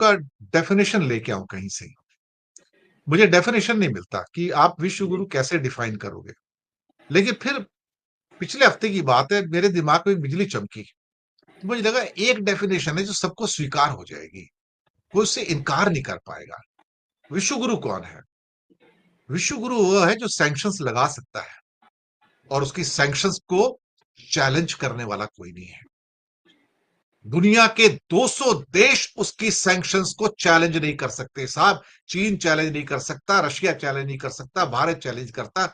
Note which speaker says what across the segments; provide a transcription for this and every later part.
Speaker 1: का डेफिनेशन लेके आऊं कहीं से। मुझे डेफिनेशन नहीं मिलता कि आप विश्व गुरु कैसे डिफाइन करोगे। लेकिन फिर पिछले हफ्ते की बात है, मेरे दिमाग में बिजली चमकी। मुझे लगा एक डेफिनेशन है जो सबको स्वीकार हो जाएगी, कोई उससे इनकार नहीं कर पाएगा। विश्व गुरु कौन है? विश्व गुरु वो है जो सैंक्शंस लगा सकता है और उसकी सैंक्शंस को चैलेंज करने वाला कोई नहीं है। दुनिया के 200 देश उसकी सैंक्शंस को चैलेंज नहीं कर सकते साहब। चीन चैलेंज नहीं कर सकता, रशिया चैलेंज नहीं कर सकता, भारत चैलेंज करता।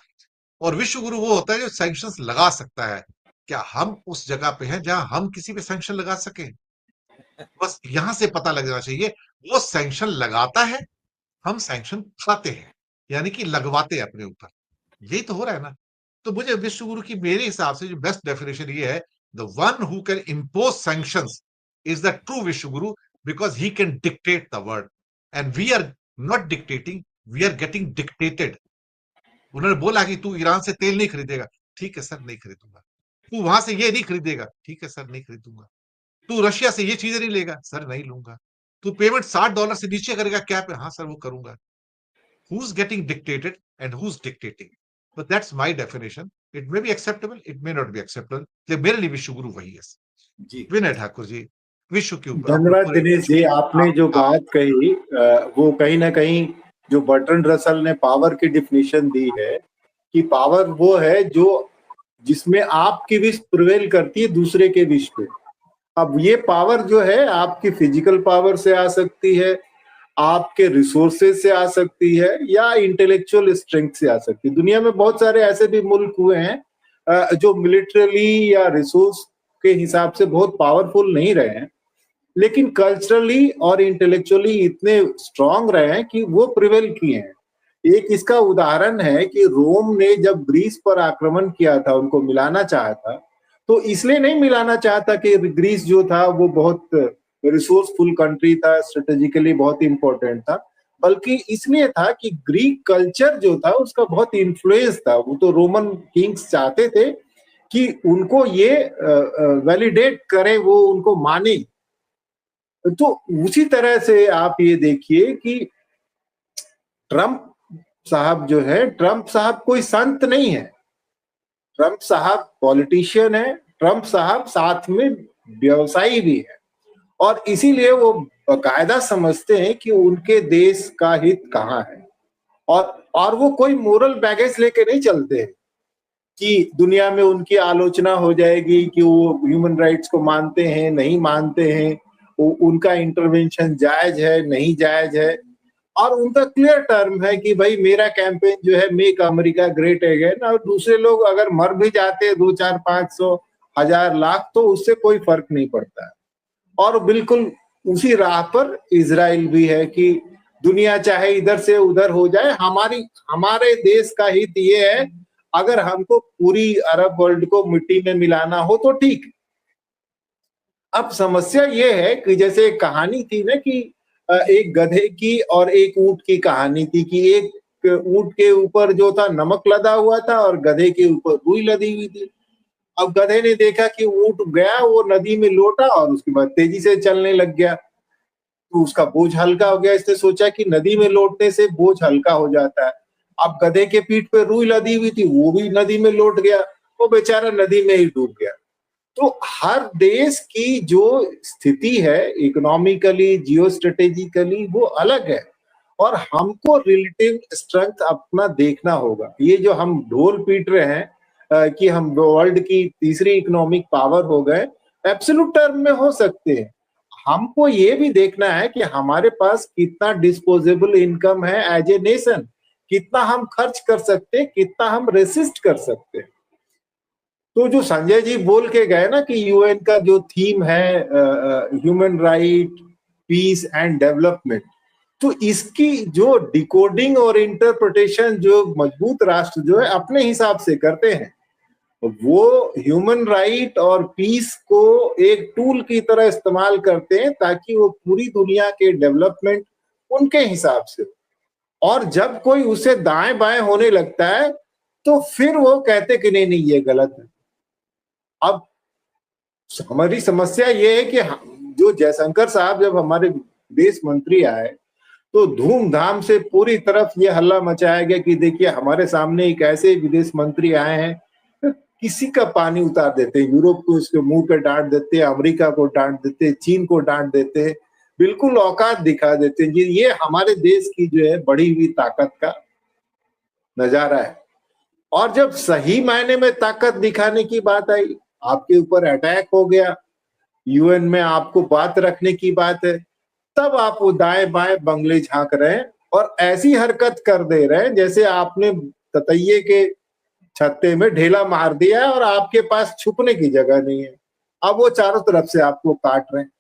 Speaker 1: और विश्व गुरु वो होता है जो सैंक्शंस लगा सकता है। क्या हम उस जगह पे हैं जहां हम किसी पे सैंक्शन लगा सके? बस यहां से पता लग जाना चाहिए। वो सैंक्शन लगाता है, हम सैंक्शन खाते हैं, यानी कि लगवाते हैं अपने ऊपर। यही तो हो रहा है ना। तो मुझे विश्व गुरु की मेरे हिसाब से जो बेस्ट डेफिनेशन ये है, the one who can impose sanctions is the true विश्व गुरु, because he can dictate the world and we are not dictating, we are getting dictated. उन्होंने बोला कि तू ईरान से तेल नहीं खरीदेगा, ठीक है सर नहीं खरीदूंगा। तू वहां से ये नहीं खरीदेगा, ठीक है सर नहीं खरीदूंगा। तू रशिया से ये चीजें नहीं लेगा, सर नहीं लूंगा। तू पेमेंट $60 से नीचे करेगा क्या पे, हाँ सर वो करूंगा। who's getting dictated and who's dictating? But that's my definition. It may be acceptable, it may not be acceptable. तो मेरे लिए विश्व गुरु वही है।
Speaker 2: जी
Speaker 1: विनय ठाकुर जी, विश्व के ऊपर
Speaker 2: धन्यवाद दिनेश जी। आपने जो बात कही वो कहीं ना कहीं जो बर्ट्रैंड रसल ने पावर की डिफिनेशन दी है कि पावर वो है जो जिसमें आपकी विश प्रिवेल करती है दूसरे के विश पे। अब ये पावर जो है आपकी फिजिकल पावर से आ सकती है, आपके रिसोर्सेज से आ सकती है, या इंटेलेक्चुअल स्ट्रेंथ से आ सकती है। दुनिया में बहुत सारे ऐसे भी मुल्क हुए हैं जो मिलिट्रली या रिसोर्स के हिसाब से बहुत पावरफुल नहीं रहे हैं, लेकिन कल्चरली और इंटेलेक्चुअली इतने स्ट्रांग रहे हैं कि वो प्रिवेल किए हैं। एक इसका उदाहरण है कि रोम ने जब ग्रीस पर आक्रमण किया था, उनको मिलाना चाहा था, तो इसलिए नहीं मिलाना चाहता कि ग्रीस जो था वो बहुत रिसोर्सफुल कंट्री था, स्ट्रेटेजिकली बहुत इंपॉर्टेंट था, बल्कि इसलिए था कि ग्रीक कल्चर जो था उसका बहुत इन्फ्लुएंस था। वो तो रोमन किंग्स चाहते थे कि उनको ये वैलिडेट करे, वो उनको माने। तो उसी तरह से आप ये देखिए कि ट्रंप साहब जो है, ट्रंप साहब कोई संत नहीं है, ट्रंप साहब पॉलिटिशियन है, ट्रंप साहब साथ में व्यवसायी भी है, और इसीलिए वो बाकायदा समझते हैं कि उनके देश का हित कहाँ है। और वो कोई मोरल बैगेज लेके नहीं चलते हैं कि दुनिया में उनकी आलोचना हो जाएगी कि वो ह्यूमन राइट्स को मानते हैं नहीं मानते हैं, उनका इंटरवेंशन जायज है नहीं जायज है। और उनका क्लियर टर्म है कि भाई मेरा कैंपेन जो है मेक अमेरिका ग्रेट अगेन, और दूसरे लोग अगर मर भी जाते हैं 2, 4, 500, 1000, लाख, तो उससे कोई फर्क नहीं पड़ता है। और बिल्कुल उसी राह पर इजराइल भी है कि दुनिया चाहे इधर से उधर हो जाए, हमारे देश का हित ये है, अगर हमको पूरी अरब वर्ल्ड को मिट्टी में मिलाना हो तो ठीक। अब समस्या ये है कि जैसे एक कहानी थी ना कि एक गधे की और एक ऊंट की कहानी थी कि एक ऊंट के ऊपर जो था नमक लदा हुआ था और गधे के ऊपर रुई लदी हुई थी। अब गधे ने देखा कि ऊंट गया, वो नदी में लौटा और उसके बाद तेजी से चलने लग गया, तो उसका बोझ हल्का हो गया। इसने सोचा कि नदी में लौटने से बोझ हल्का हो जाता है। अब गधे के पीठ पे रुई लदी हुई थी, वो भी नदी में लौट गया, वो बेचारा नदी में ही डूब गया। तो हर देश की जो स्थिति है इकोनॉमिकली, जियो स्ट्रेटेजिकली, वो अलग है, और हमको रिलेटिव स्ट्रेंथ अपना देखना होगा। ये जो हम ढोल पीट रहे हैं कि हम वर्ल्ड की तीसरी इकोनॉमिक पावर हो गए, एब्सोल्यूट टर्म में हो सकते हैं। हमको ये भी देखना है कि हमारे पास कितना डिस्पोजेबल इनकम है एज ए नेशन, कितना हम खर्च कर सकते हैं, कितना हम रेसिस्ट कर सकते हैं। तो जो संजय जी बोल के गए ना कि यूएन का जो थीम है human right, peace and development, तो इसकी जो डिकोडिंग और इंटरप्रिटेशन जो मजबूत राष्ट्र जो है अपने हिसाब से करते हैं, वो ह्यूमन राइट और पीस को एक टूल की तरह इस्तेमाल करते हैं ताकि वो पूरी दुनिया के डेवलपमेंट उनके हिसाब से। और जब कोई उसे दाएं बाएं होने लगता है तो फिर वो कहते कि नहीं नहीं ये गलत है। अब हमारी समस्या ये है कि जो जयशंकर साहब जब हमारे विदेश मंत्री आए तो धूमधाम से पूरी तरफ ये हल्ला मचाया गया कि देखिए हमारे सामने एक ऐसे विदेश मंत्री आए हैं, किसी का पानी उतार देते हैं, यूरोप को इसके मुंह पे डांट देते हैं, अमेरिका को डांट देते हैं, चीन को डांट देते हैं, बिल्कुल औकात दिखा देते हैं। ये हमारे देश की जो है बढ़ी हुई ताकत का नजारा है। और जब सही मायने में ताकत दिखाने की बात आई, आपके ऊपर अटैक हो गया, यूएन में आपको बात रखने की बात है, तब आप वो दाएं बाएं बंगले झांक रहे हैं और ऐसी हरकत कर दे रहे हैं जैसे आपने ततैये के छत्ते में ढेला मार दिया है और आपके पास छुपने की जगह नहीं है। अब वो चारों तरफ से आपको काट रहे हैं।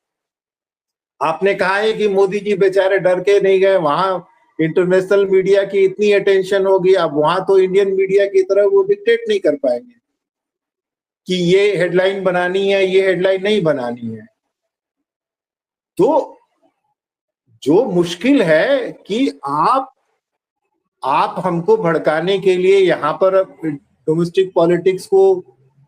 Speaker 2: आपने कहा है कि मोदी जी बेचारे डर के नहीं गए, वहां इंटरनेशनल मीडिया की इतनी अटेंशन होगी, अब वहां तो इंडियन मीडिया की तरह वो डिक्टेट नहीं कर पाएंगे कि ये हेडलाइन बनानी है, ये हेडलाइन नहीं बनानी है। तो जो मुश्किल है कि आप हमको भड़काने के लिए यहाँ पर डोमेस्टिक पॉलिटिक्स को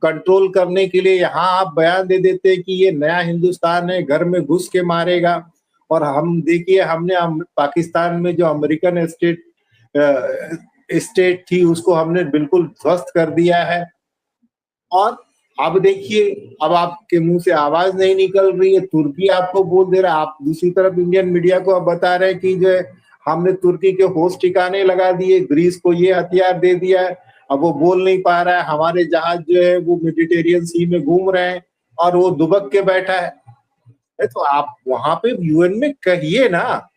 Speaker 2: कंट्रोल करने के लिए यहाँ आप बयान दे देते हैं कि ये नया हिंदुस्तान है, घर में घुस के मारेगा। और हम देखिए हमने पाकिस्तान में जो अमेरिकन स्टेट थी उसको हमने बिल्कुल ध्वस्त कर दिया है। और अब देखिए अब आपके मुंह से आवाज नहीं निकल रही है, तुर्की आपको बोल दे रहा है, आप दूसरी तरफ इंडियन मीडिया को अब बता रहे हैं कि जो है हमने तुर्की के होश ठिकाने लगा दिए, ग्रीस को ये हथियार दे दिया है, अब वो बोल नहीं पा रहा है, हमारे जहाज जो है वो मेडिटेरियन सी में घूम रहे हैं और वो दुबक के बैठा है। तो आप वहां पे यूएन में कहिए ना,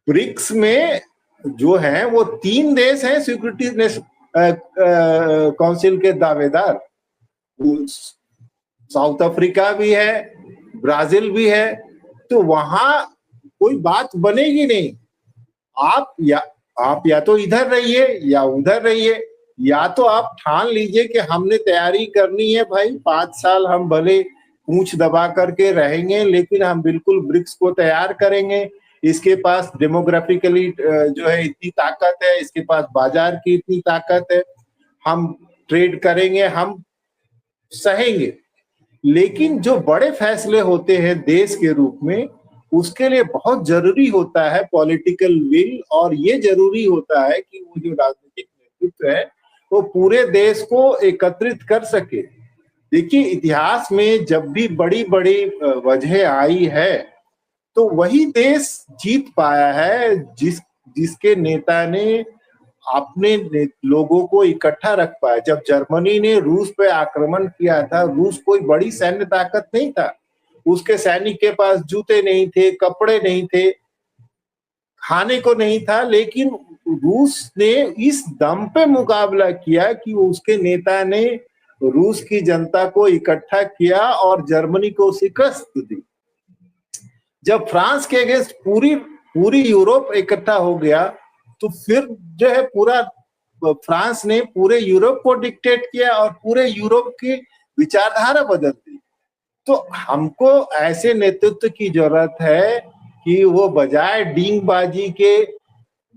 Speaker 2: ब्रिक्स में जो है वो 3 देश हैं सिक्योरिटी काउंसिल के दावेदार, साउथ अफ्रीका भी है, ब्राजील भी है। तो वहां कोई बात बनेगी नहीं। आप या तो इधर रहिए या उधर रहिए, या तो आप ठान लीजिए कि हमने तैयारी करनी है भाई, 5 साल हम भले पूंछ दबा करके रहेंगे लेकिन हम बिल्कुल ब्रिक्स को तैयार करेंगे। इसके पास डेमोग्राफिकली जो है इतनी ताकत है, इसके पास बाजार की इतनी ताकत है, हम ट्रेड करेंगे, हम सहेंगे। लेकिन जो बड़े फैसले होते हैं देश के रूप में, उसके लिए बहुत जरूरी होता है पॉलिटिकल विल, और ये जरूरी होता है कि वो जो राजनीतिक नेतृत्व है वो पूरे देश को एकत्रित कर सके। देखिए इतिहास में जब भी बड़ी बड़ी वजह आई है तो वही देश जीत पाया है जिसके नेता ने अपने लोगों को इकट्ठा रख पाया। जब जर्मनी ने रूस पे आक्रमण किया था, रूस कोई बड़ी सैन्य ताकत नहीं था, उसके सैनिक के पास जूते नहीं थे, कपड़े नहीं थे, खाने को नहीं था, लेकिन रूस ने इस दम पे मुकाबला किया कि उसके नेता ने रूस की जनता को इकट्ठा किया और जर्मनी को शिकस्त दी। जब फ्रांस के अगेंस्ट पूरी यूरोप इकट्ठा हो गया तो फिर जो है पूरा फ्रांस ने पूरे यूरोप को डिक्टेट किया और पूरे यूरोप की विचारधारा बदल दी। तो हमको ऐसे नेतृत्व की जरूरत है कि वो बजाय डींगबाजी के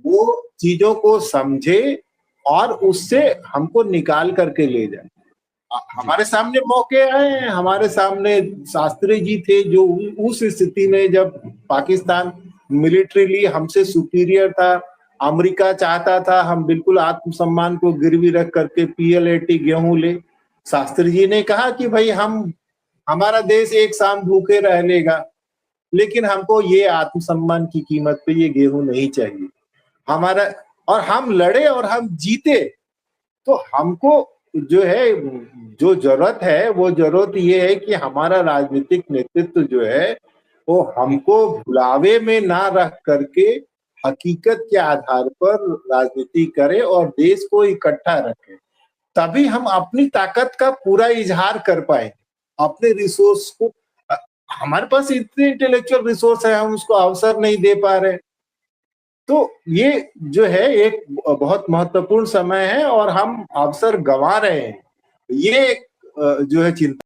Speaker 2: वो चीजों को समझे और उससे हमको निकाल करके ले जाए। हमारे सामने मौके आए हैं, हमारे सामने शास्त्री जी थे जो उस स्थिति में जब पाकिस्तान मिलिट्रीली हमसे सुपीरियर था, अमेरिका चाहता था हम बिल्कुल आत्मसम्मान को गिरवी रख करके PLAT गेहूं ले, शास्त्री जी ने कहा कि भाई हमारा देश एक शाम भूखे रह लेगा लेकिन हमको ये आत्मसम्मान की कीमत पे ये गेहूं नहीं चाहिए हमारा, और हम लड़े और हम जीते। तो हमको जो है जो जरूरत है वो जरूरत ये है कि हमारा राजनीतिक नेतृत्व जो है वो हमको भुलावे में ना रख करके हकीकत के आधार पर राजनीति करे और देश को इकट्ठा रखे, तभी हम अपनी ताकत का पूरा इजहार कर पाए। अपने रिसोर्स को, हमारे पास इतने इंटेलेक्चुअल रिसोर्स है, हम उसको अवसर नहीं दे पा रहे। तो ये जो है एक बहुत महत्वपूर्ण समय है और हम अवसर गंवा रहे हैं। ये जो है चिंता